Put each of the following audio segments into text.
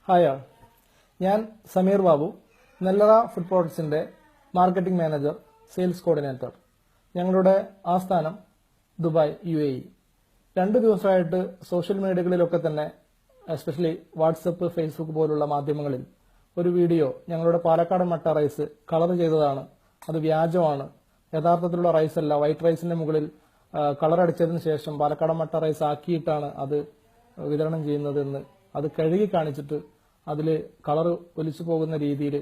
Hi all, ഞാൻ Sameer Babu, Nellara food പ്രോഡക്ട്സിന്റെ marketing manager, sales coordinator. ഞങ്ങളുടെ ആസ്ഥാനം ദുബായ്, UAE. 2 ദിവസമായിട്ട് സോഷ്യൽ മീഡിയകളിലൊക്കെ തന്നെ, എസ്പെഷ്യലി വാട്സപ്പ്, ഫേസ്ബുക്ക് പോലുള്ള മാധ്യമങ്ങളിൽ ഒരു വീഡിയോ ഞങ്ങളുടെ പാലക്കാടൻ മട്ട റൈസ് കളർ ചെയ്തതാണ്, അത് വ്യാജമാണ്, യഥാർത്ഥത്തിലുള്ള റൈസ് അല്ല, വൈറ്റ് റൈസിന്റെ മുകളിൽ കളർ അടിച്ചതിന് ശേഷം പാലക്കാടൻ മട്ട റൈസ് ആക്കിയിട്ടാണ് അത് വിതരണം ചെയ്യുന്നതെന്ന് അത് കഴുകി കാണിച്ചിട്ട് അതിൽ കളർ ഒലിച്ചു പോകുന്ന രീതിയിൽ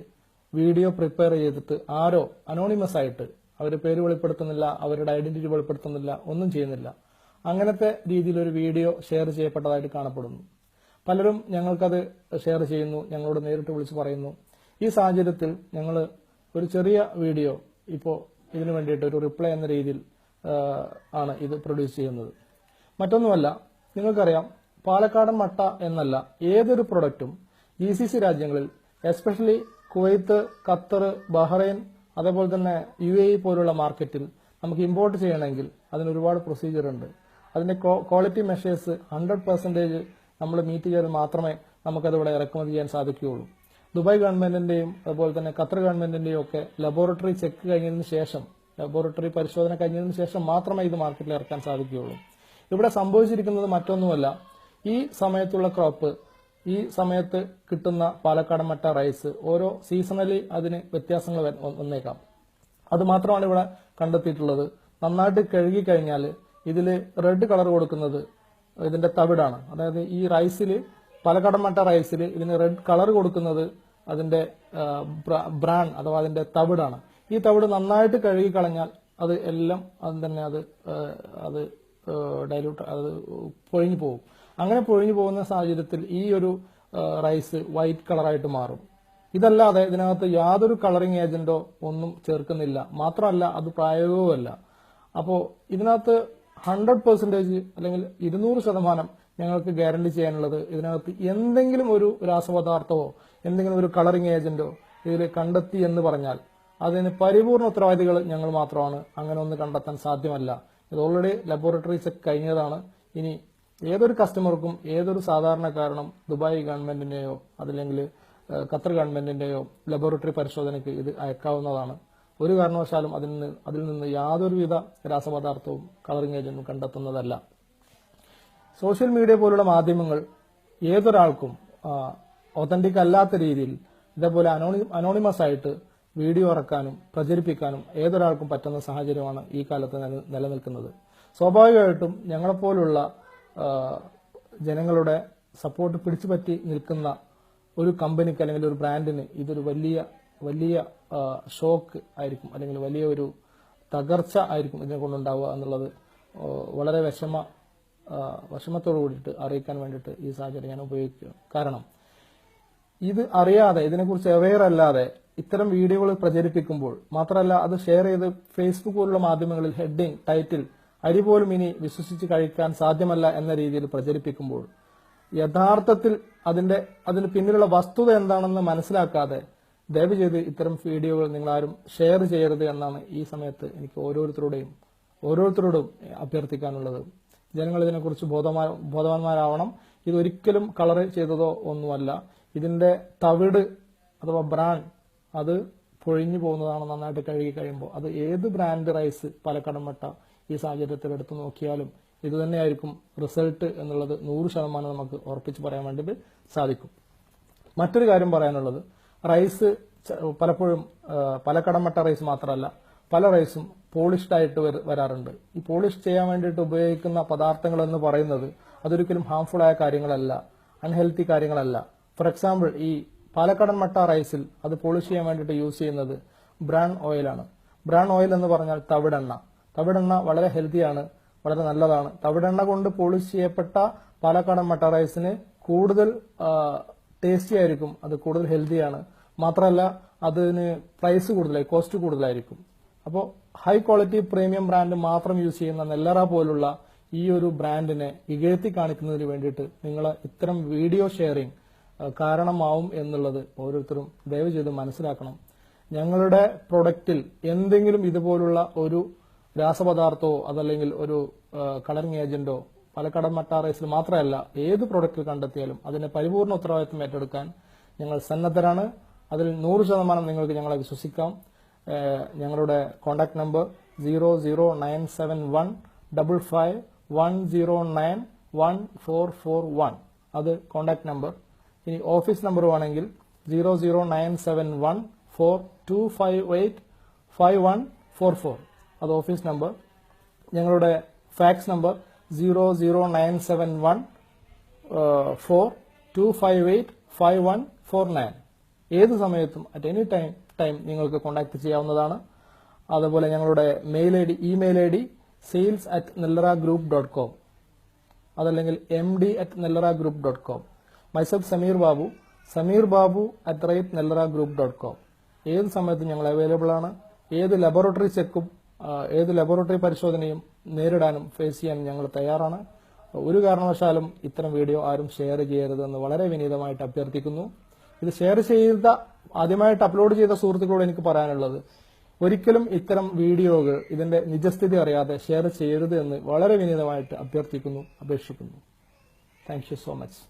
വീഡിയോ പ്രിപ്പയർ ചെയ്തിട്ട് ആരോ അനോണിമസ് ആയിട്ട്, അവരുടെ പേര് വെളിപ്പെടുത്തുന്നില്ല, അവരുടെ ഐഡന്റിറ്റി വെളിപ്പെടുത്തുന്നില്ല, ഒന്നും ചെയ്യുന്നില്ല, അങ്ങനത്തെ രീതിയിൽ ഒരു വീഡിയോ ഷെയർ ചെയ്യപ്പെട്ടതായിട്ട് കാണപ്പെടുന്നു. പലരും ഞങ്ങൾക്കത് ഷെയർ ചെയ്യുന്നു, ഞങ്ങളോട് നേരിട്ട് വിളിച്ച് പറയുന്നു. ഈ സാഹചര്യത്തിൽ ഞങ്ങൾ ഒരു ചെറിയ വീഡിയോ ഇപ്പോൾ ഇതിനു വേണ്ടിയിട്ട് ഒരു റിപ്ലൈ എന്ന രീതിയിൽ ആണ് ഇത് പ്രൊഡ്യൂസ് ചെയ്യുന്നത്. മറ്റൊന്നുമല്ല, നിങ്ങൾക്കറിയാം, പാലക്കാടൻ മട്ട എന്നല്ല, ഏതൊരു പ്രൊഡക്റ്റും GCC രാജ്യങ്ങളിൽ, എസ്പെഷ്യലി കുവൈത്ത്, ഖത്തർ, ബഹ്റൈൻ, അതേപോലെ തന്നെ UAE പോലുള്ള മാർക്കറ്റിൽ നമുക്ക് ഇമ്പോർട്ട് ചെയ്യണമെങ്കിൽ അതിന് ഒരുപാട് പ്രൊസീജിയർ ഉണ്ട്. അതിന്റെ ക്വാളിറ്റി മെഷേഴ്സ് 100% നമ്മൾ മീറ്റ് ചെയ്താൽ മാത്രമേ നമുക്കത് ഇവിടെ ഇറക്കുമതി ചെയ്യാൻ സാധിക്കുകയുള്ളൂ. ദുബായ് ഗവൺമെന്റിന്റെയും അതുപോലെ തന്നെ ഖത്തർ ഗവൺമെന്റിന്റെയും ഒക്കെ ലബോറട്ടറി ചെക്ക് കഴിഞ്ഞതിന് ശേഷം, ലബോറട്ടറി പരിശോധന കഴിഞ്ഞതിന് ശേഷം മാത്രമേ ഇത് മാർക്കറ്റിൽ ഇറക്കാൻ സാധിക്കുകയുള്ളൂ. ഇവിടെ സംഭവിച്ചിരിക്കുന്നത് മറ്റൊന്നുമല്ല, ഈ സമയത്തുള്ള ക്രോപ്പ്, ഈ സമയത്ത് കിട്ടുന്ന പാലക്കാടൻ മട്ട റൈസ് ഓരോ സീസണലി അതിന് വ്യത്യാസങ്ങൾ വന്നേക്കാം. അത് മാത്രമാണ് ഇവിടെ കണ്ടെത്തിയിട്ടുള്ളത്. നന്നായിട്ട് കഴുകി കഴിഞ്ഞാൽ ഇതിൽ റെഡ് കളർ കൊടുക്കുന്നത് ഇതിന്റെ തവിടാണ്. അതായത് ഈ റൈസിൽ, പാലക്കാടൻ മട്ട റൈസിൽ ഇതിന് റെഡ് കളർ കൊടുക്കുന്നത് അതിന്റെ ബ്രാൻ അഥവാ അതിന്റെ തവിടാണ്. ഈ തവിട് നന്നായിട്ട് കഴുകി കളഞ്ഞാൽ അത് എല്ലാം അത് ഡൈലൂട്ട്, അത് പൊഴിഞ്ഞു പോകും. അങ്ങനെ പൊഴിഞ്ഞു പോകുന്ന സാഹചര്യത്തിൽ ഈ ഒരു റൈസ് വൈറ്റ് കളറായിട്ട് മാറും. ഇതല്ലാതെ ഇതിനകത്ത് യാതൊരു കളറിംഗ് ഏജന്റോ ഒന്നും ചേർക്കുന്നില്ല, മാത്രമല്ല അത് പ്രായോഗികവുമല്ല. അപ്പോൾ ഇതിനകത്ത് 100% അല്ലെങ്കിൽ 200% ഞങ്ങൾക്ക് ഗ്യാരണ്ടി ചെയ്യാനുള്ളത്, ഇതിനകത്ത് എന്തെങ്കിലും ഒരു രാസപദാർത്ഥമോ എന്തെങ്കിലും ഒരു കളറിംഗ് ഏജന്റോ ഇതിൽ കണ്ടെത്തി എന്ന് പറഞ്ഞാൽ അതിന് പരിപൂർണ ഉത്തരവാദികൾ ഞങ്ങൾ മാത്രമാണ്. അങ്ങനെ ഒന്ന് കണ്ടെത്താൻ സാധ്യമല്ല. ഇത് ഓൾറെഡി ലബോറട്ടറി ചെക്ക് കഴിഞ്ഞതാണ്. ഇനി ഏതൊരു കസ്റ്റമർക്കും, ഏതൊരു സാധാരണക്കാരനും ദുബായ് ഗവൺമെന്റിന്റെയോ അതല്ലെങ്കിൽ ഖത്തർ ഗവൺമെന്റിന്റെയോ ലബോറട്ടറി പരിശോധനയ്ക്ക് ഇത് അയക്കാവുന്നതാണ്. ഒരു കാരണവശാലും അതിൽ നിന്ന് യാതൊരുവിധ രാസപദാർത്ഥവും കളറിംഗ് ഏജന്റും കണ്ടെത്തുന്നതല്ല. സോഷ്യൽ മീഡിയ പോലുള്ള മാധ്യമങ്ങൾ ഏതൊരാൾക്കും ഒതന്റിക് അല്ലാത്ത രീതിയിൽ ഇതേപോലെ അനോണിമസ് ആയിട്ട് വീഡിയോ ഇറക്കാനും പ്രചരിപ്പിക്കാനും ഏതൊരാൾക്കും പറ്റുന്ന സാഹചര്യമാണ് ഈ കാലത്ത് നിലനിൽക്കുന്നത്. സ്വാഭാവികമായിട്ടും ഞങ്ങളെപ്പോലുള്ള ജനങ്ങളുടെ സപ്പോർട്ട് പിടിച്ചുപറ്റി നിൽക്കുന്ന ഒരു കമ്പനിക്ക് അല്ലെങ്കിൽ ഒരു ബ്രാൻഡിന് ഇതൊരു വലിയ ഷോക്ക് ആയിരിക്കും, അല്ലെങ്കിൽ വലിയ ഒരു തകർച്ച ആയിരിക്കും ഇതിനെ കൊണ്ടുണ്ടാവുക എന്നുള്ളത് വളരെ വിഷമത്തോടു കൂടിയിട്ട് അറിയിക്കാൻ വേണ്ടിയിട്ട് ഈ സാഹചര്യം ഞാൻ ഉപയോഗിക്കുക. കാരണം ഇത് അറിയാതെ, ഇതിനെക്കുറിച്ച് അവെയർ അല്ലാതെ ഇത്തരം വീഡിയോകൾ പ്രചരിപ്പിക്കുമ്പോൾ, മാത്രമല്ല അത് ഷെയർ ചെയ്ത് ഫേസ്ബുക്ക് പോലുള്ള മാധ്യമങ്ങളിൽ ഹെഡിങ്, ടൈറ്റിൽ, അരി പോലും ഇനി വിശ്വസിച്ച് കഴിക്കാൻ സാധ്യമല്ല എന്ന രീതിയിൽ പ്രചരിപ്പിക്കുമ്പോൾ, യഥാർത്ഥത്തിൽ അതിന് പിന്നിലുള്ള വസ്തുത എന്താണെന്ന് മനസ്സിലാക്കാതെ ദയവ് ചെയ്ത് ഇത്തരം വീഡിയോകൾ നിങ്ങളാരും ഷെയർ ചെയ്യരുത് എന്നാണ് ഈ സമയത്ത് എനിക്ക് ഓരോരുത്തരോടും അഭ്യർത്ഥിക്കാനുള്ളത്. ജനങ്ങൾ ഇതിനെക്കുറിച്ച് ബോധവാന്മാരാവണം. ഇതൊരിക്കലും കളർ ചെയ്തതോ ഒന്നുമല്ല. ഇതിന്റെ തവിട് അഥവാ ബ്രാൻ അത് പൊഴിഞ്ഞു പോകുന്നതാണ് നന്നായിട്ട് കഴുകി കഴിയുമ്പോൾ. അത് ഏത് ബ്രാൻഡ് റൈസ്, പാലക്കാടൻ മട്ട ഈ സാഹചര്യത്തിൽ എടുത്തു നോക്കിയാലും ഇത് തന്നെയായിരിക്കും റിസൾട്ട് എന്നുള്ളത് 100% നമുക്ക് ഉറപ്പിച്ച് പറയാൻ വേണ്ടിയിട്ട് സാധിക്കും. മറ്റൊരു കാര്യം പറയാനുള്ളത്, റൈസ് പലപ്പോഴും പാലക്കാടൻ മട്ട റൈസ് മാത്രമല്ല, പല റൈസും പോളിഷ്ഡ് ആയിട്ട് വരാറുണ്ട്. ഈ പോളിഷ് ചെയ്യാൻ വേണ്ടിയിട്ട് ഉപയോഗിക്കുന്ന പദാർത്ഥങ്ങൾ എന്ന് പറയുന്നത് അതൊരിക്കലും ഹാംഫുൾ ആയ കാര്യങ്ങളല്ല, അൺഹെൽത്തി കാര്യങ്ങളല്ല. ഫോർ എക്സാമ്പിൾ, ഈ പാലക്കാടൻ മട്ട റൈസിൽ അത് പോളിഷ് ചെയ്യാൻ വേണ്ടിയിട്ട് യൂസ് ചെയ്യുന്നത് ബ്രാൻ ഓയിലാണ്. ബ്രാൻ ഓയിൽ എന്ന് പറഞ്ഞാൽ തവിടെണ്ണ വളരെ ഹെൽത്തിയാണ്, വളരെ നല്ലതാണ്. തവിടെണ്ണ കൊണ്ട് പോളിഷ് ചെയ്യപ്പെട്ട പാലക്കാടൻ മട്ട റൈസിന് കൂടുതൽ ടേസ്റ്റി ആയിരിക്കും, അത് കൂടുതൽ ഹെൽത്തിയാണ്. മാത്രമല്ല അതിന് പ്രൈസ് കൂടുതലായി, കോസ്റ്റ് കൂടുതലായിരിക്കും. അപ്പോൾ ഹൈ ക്വാളിറ്റി പ്രീമിയം ബ്രാൻഡ് മാത്രം യൂസ് ചെയ്യുന്ന നെല്ലറ പോലുള്ള ഈ ഒരു ബ്രാൻഡിനെ ഇകഴ്ത്തി കാണിക്കുന്നതിന് വേണ്ടിയിട്ട് നിങ്ങൾ ഇത്തരം വീഡിയോ ഷെയറിംഗ് കാരണമാവും എന്നുള്ളത് ഓരോരുത്തരും ദയവ് ചെയ്ത് മനസ്സിലാക്കണം. ഞങ്ങളുടെ പ്രൊഡക്റ്റിൽ എന്തെങ്കിലും ഇതുപോലുള്ള ഒരു രാസപദാർത്ഥമോ അതല്ലെങ്കിൽ ഒരു കളറിംഗ് ഏജന്റോ പാലക്കാട് മട്ടാറൈസിൽ മാത്രമല്ല ഏത് പ്രൊഡക്റ്റ് കണ്ടെത്തിയാലും അതിന്റെ പരിപൂർണ്ണ ഉത്തരവാദിത്വം ഏറ്റെടുക്കാൻ ഞങ്ങൾ സന്നദ്ധരാണ്. അതിൽ 100% നിങ്ങൾക്ക് ഞങ്ങളെ വിശ്വസിക്കാം. ഞങ്ങളുടെ കോൺടാക്ട് നമ്പർ 009715510914441 അത് കോൺടാക്ട് നമ്പർ. ഇനി ഓഫീസ് നമ്പർ വേണമെങ്കിൽ 0097142585144 അത് ഓഫീസ് നമ്പർ. ഞങ്ങളുടെ ഫാക്സ് നമ്പർ 0097142585149. ഏത് സമയത്തും അറ്റ് എനി ടൈം നിങ്ങൾക്ക് കോൺടാക്ട് ചെയ്യാവുന്നതാണ്. അതുപോലെ ഞങ്ങളുടെ ഇമെയിൽ ഐ ഡി sales@nellaragroup.com അതല്ലെങ്കിൽ md@nellaragroup.com. Myself Sameer Babu @nellaragroup.com. ഏത് സമയത്തും ഞങ്ങൾ അവൈലബിൾ ആണ്. ഏത് ലബോറട്ടറി ചെക്കും ഏത് ലബോറട്ടറി പരിശോധനയും നേരിടാനും ഫേസ് ചെയ്യാനും ഞങ്ങൾ തയ്യാറാണ്. ഒരു കാരണവശാലും ഇത്തരം വീഡിയോ ആരും ഷെയർ ചെയ്യരുതെന്ന് വളരെ വിനീതമായിട്ട് അഭ്യർത്ഥിക്കുന്നു. ഇത് ഷെയർ ചെയ്ത ആദ്യമായിട്ട് അപ്ലോഡ് ചെയ്ത സുഹൃത്തുക്കളോട് എനിക്ക് പറയാനുള്ളത്, ഒരിക്കലും ഇത്തരം വീഡിയോകൾ ഇതിന്റെ നിജസ്ഥിതി അറിയാതെ ഷെയർ ചെയ്യരുത് എന്ന് വളരെ വിനീതമായിട്ട് അഭ്യർത്ഥിക്കുന്നു, അപേക്ഷിക്കുന്നു. Thank you so much.